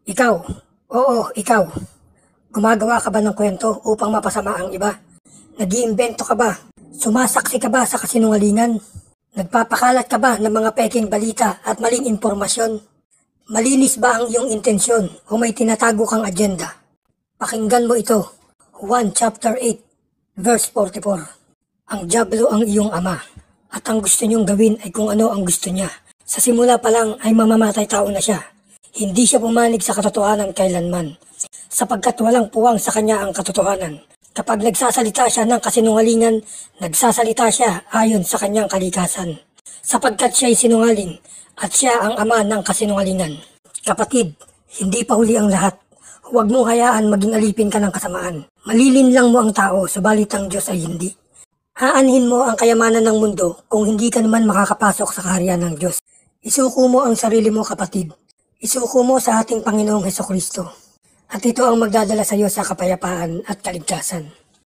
Ikaw, oo, ikaw. Gumagawa ka ba ng kwento upang mapasama ang iba? Nag-iimbento ka ba? Sumasaksi ka ba sa kasinungalingan? Nagpapakalat ka ba ng mga peking balita at maling impormasyon? Malinis ba ang iyong intensyon o may tinatago kang agenda? Pakinggan mo ito, Juan chapter 8, verse 44. Ang dyablo ang iyong ama, at ang gusto niyong gawin ay kung ano ang gusto niya. Sa simula pa lang ay mamamatay tao na siya. Hindi siya pumanig sa katotohanan kailanman, sapagkat walang puwang sa kanya ang katotohanan. Kapag nagsasalita siya ng kasinungalingan, nagsasalita siya ayon sa kanyang kalikasan, sapagkat siya ay sinungaling at siya ang ama ng kasinungalingan. Kapatid, hindi pa huli ang lahat. Huwag mong hayaan maging alipin ka ng kasamaan. Malilinlang mo ang tao, subalit ang Diyos ay hindi. Aanhin mo ang kayamanan ng mundo kung hindi ka naman makakapasok sa kaharian ng Diyos. Isuko mo ang sarili mo, kapatid. Isuko mo sa ating Panginoong Hesukristo. At ito ang magdadala sa iyo sa kapayapaan at kaligtasan.